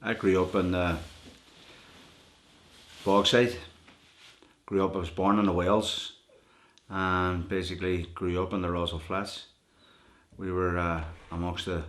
I grew up in Bogside. I was born in the Wales and basically grew up in the Russell Flats. We were amongst the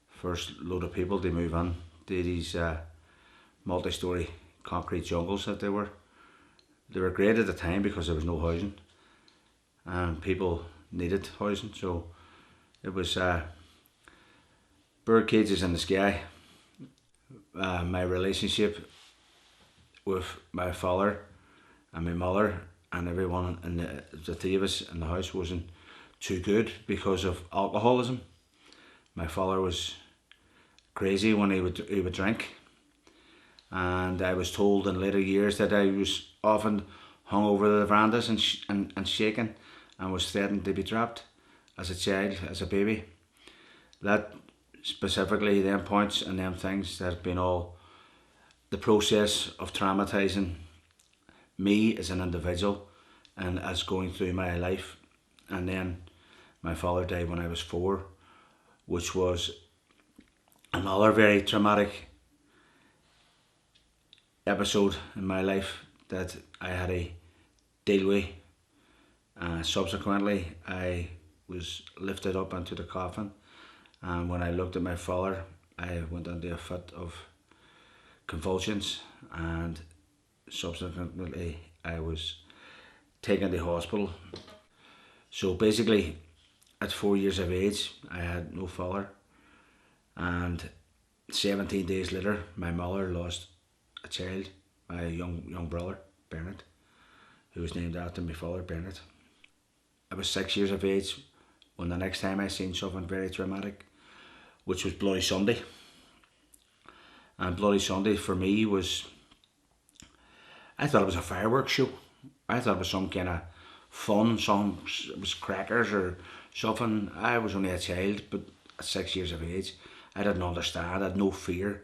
first load of people to move in to these multi-storey concrete jungles that they were. They were great at the time because there was no housing and people needed housing, so it was bird cages in the sky. My relationship with my father and my mother and everyone in the three of us in the house wasn't too good because of alcoholism. My father was crazy when he would drink, and I was told in later years that I was often hung over the verandas and shaken and was threatened to be trapped as a child, as a baby. That specifically them points and them things that have been all the process of traumatising me as an individual and as going through my life. And then my father died when I was 4, which was another very traumatic episode in my life that I had to deal with. Subsequently, I was lifted up into the coffin, and when I looked at my father, I went into a fit of convulsions, and subsequently I was taken to hospital. So basically, at 4 years of age, I had no father, and 17 days later, my mother lost a child, my young brother, Bernard, who was named after my father, Bernard. I was 6 years of age when the next time I seen something very traumatic, which was Bloody Sunday. And Bloody Sunday for me was, I thought it was a fireworks show. I thought it was some kind of fun, it was crackers or something. I was only a child, but at 6 years of age, I didn't understand, I had no fear.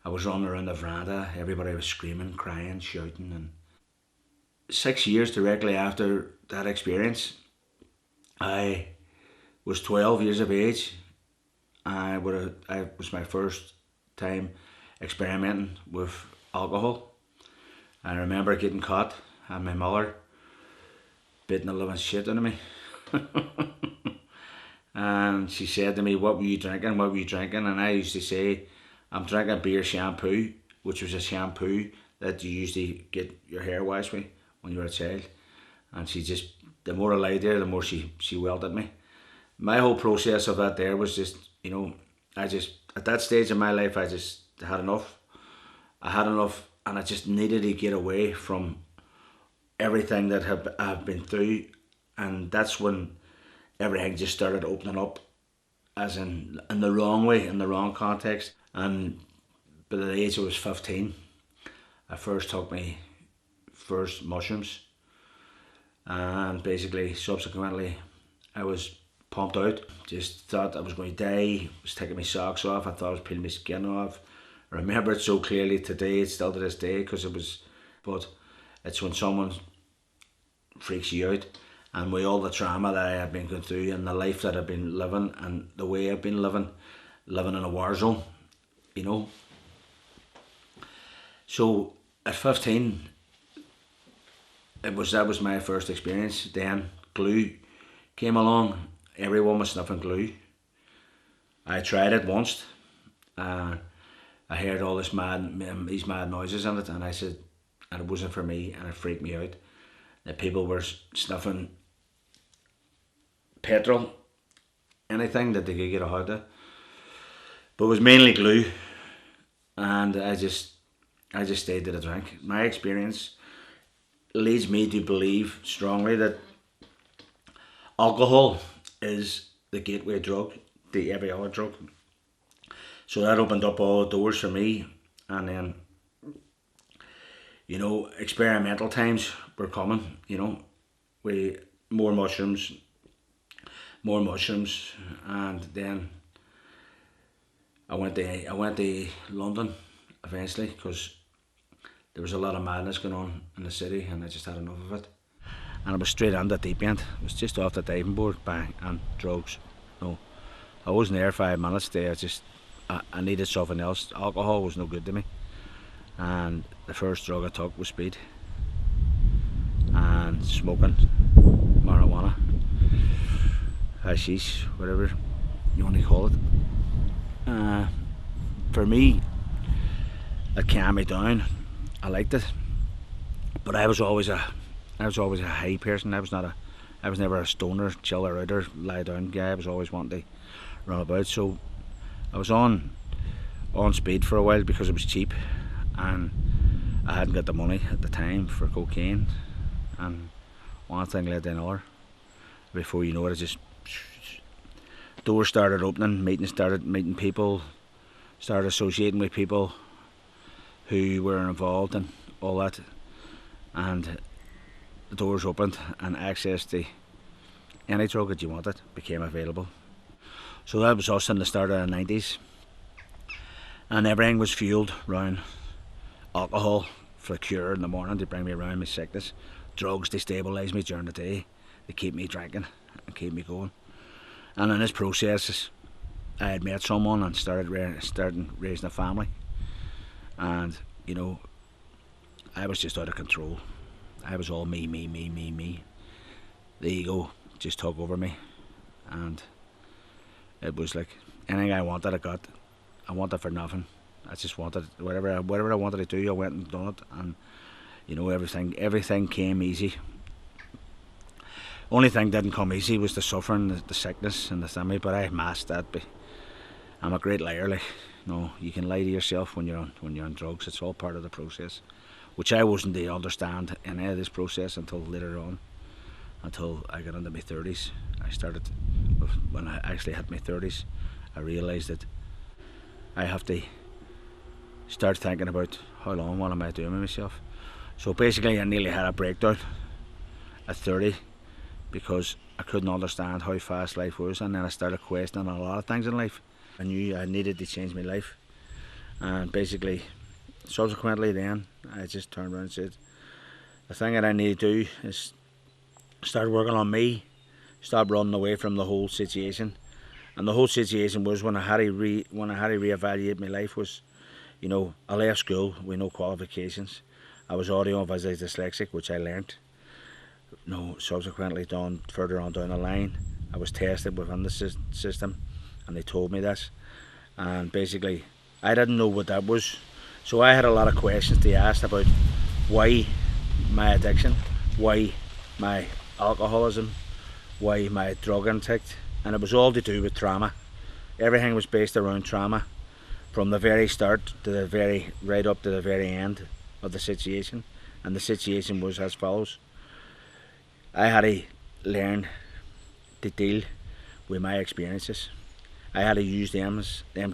I was running around the veranda, everybody was screaming, crying, shouting. And 6 years directly after that experience, I was 12 years of age. I was my first time experimenting with alcohol. I remember getting caught and my mother beating the living shit out of me. And she said to me, what were you drinking? What were you drinking? And I used to say, I'm drinking beer shampoo, which was a shampoo that you used to get your hair washed with when you were a child. And she just, the more I lied there, the more she welled at me. My whole process of that there was just, I just, at that stage in my life, I just had enough. I had enough, and I just needed to get away from everything that I've been through. And that's when everything just started opening up, as in the wrong way, in the wrong context. And by the age I was 15, I first took my first mushrooms, and basically subsequently I was pumped out. Just thought I was going to die, was taking my socks off, I thought I was peeling my skin off. I remember it so clearly today, it's still to this day, because it was, but it's when someone freaks you out, and with all the trauma that I have been going through and the life that I've been living and the way I've been living in a war zone, So at 15, that was my first experience. Then glue came along. Everyone was sniffing glue. I tried it once. I heard all these mad noises in it, and I said, and it wasn't for me, and it freaked me out that people were sniffing petrol, anything that they could get a hold of. But it was mainly glue, and I just stayed to the drink. My experience leads me to believe strongly that alcohol is the gateway drug to every other drug. So that opened up all the doors for me, and then experimental times were coming, with more mushrooms, and then I went to London eventually, because there was a lot of madness going on in the city, and I just had enough of it. And I was straight on the deep end. I was just off the diving board, bang, and drugs. No, I wasn't there 5 minutes there. I just I needed something else. Alcohol was no good to me, and the first drug I took was speed and smoking marijuana, hashish, whatever you want to call it. For me, it calmed me down. I liked it, but I was always a high person. I was never a stoner, chiller outer, lie down guy. I was always wanting to run about. So I was on speed for a while because it was cheap, and I hadn't got the money at the time for cocaine, and one thing led to another. Before you know it, doors started opening, meeting people, started associating with people who were involved in all that, and the doors opened and access to any drug that you wanted became available. So that was us in the start of the 90s, and everything was fueled around alcohol for a cure in the morning to bring me around my sickness, drugs to stabilise me during the day, to keep me drinking and keep me going. And in this process, I had met someone and started raising a family, and you know, I was just out of control. I was all me. The ego just took over me, and it was like anything I wanted, I got. I wanted for nothing. I just wanted whatever I wanted to do. I went and done it, and you know, everything came easy. Only thing didn't come easy was the suffering, the sickness, and the thing. But I masked that. I'm a great liar. Like, you know, you can lie to yourself when you're on drugs. It's all part of the process, which I wasn't to understand in any of this process until later on, until I got into my 30s. When I actually hit my 30s, I realised that I have to start thinking about what am I doing with myself. So basically I nearly had a breakdown at 30 because I couldn't understand how fast life was, and then I started questioning a lot of things in life. I knew I needed to change my life, and basically subsequently then I just turned around and said the thing that I need to do is start working on me, stop running away from the whole situation. And the whole situation was when I had to reevaluate my life was, you know, I left school with no qualifications. I was audio and visually dyslexic, which I learnt. You know, subsequently further on down the line, I was tested within the system, and they told me this. And basically, I didn't know what that was. So I had a lot of questions to ask about why my addiction, why my alcoholism, why my drug intake. And it was all to do with trauma. Everything was based around trauma, from the very start to right up to the very end of the situation. And the situation was as follows. I had to learn to deal with my experiences. I had to use them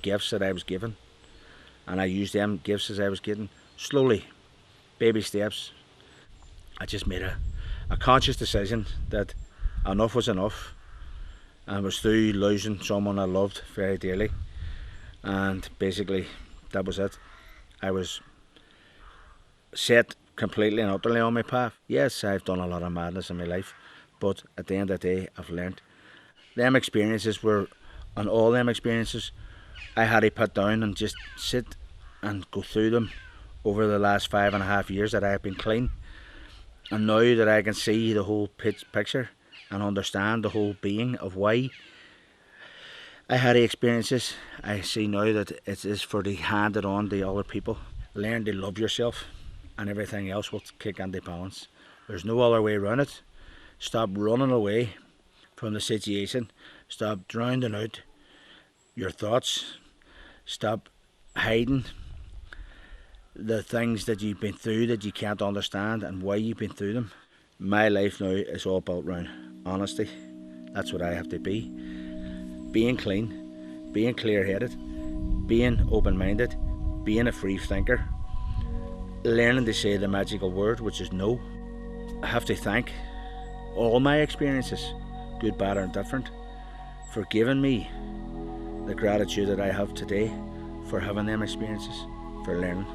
gifts that I was given, and I used them gifts as I was getting slowly, baby steps. I just made a conscious decision that enough was enough, and was through losing someone I loved very dearly, and basically that was it. I was set completely and utterly on my path. Yes, I've done a lot of madness in my life, but at the end of the day I've learned. Them experiences were, on all them experiences, I had to put down and just sit and go through them over the last 5.5 years that I have been clean. And now that I can see the whole picture and understand the whole being of why I had the experiences, I see now that it is for to hand it on to other people. Learn to love yourself, and everything else will kick into balance. There's no other way around it. Stop running away from the situation. Stop drowning out your thoughts. Stop hiding the things that you've been through that you can't understand and why you've been through them. My life now is all built around honesty. That's what I have to be. Being clean, being clear-headed, being open-minded, being a free thinker, learning to say the magical word, which is no. I have to thank all my experiences, good, bad or different, for giving me the gratitude that I have today for having them experiences, for learning.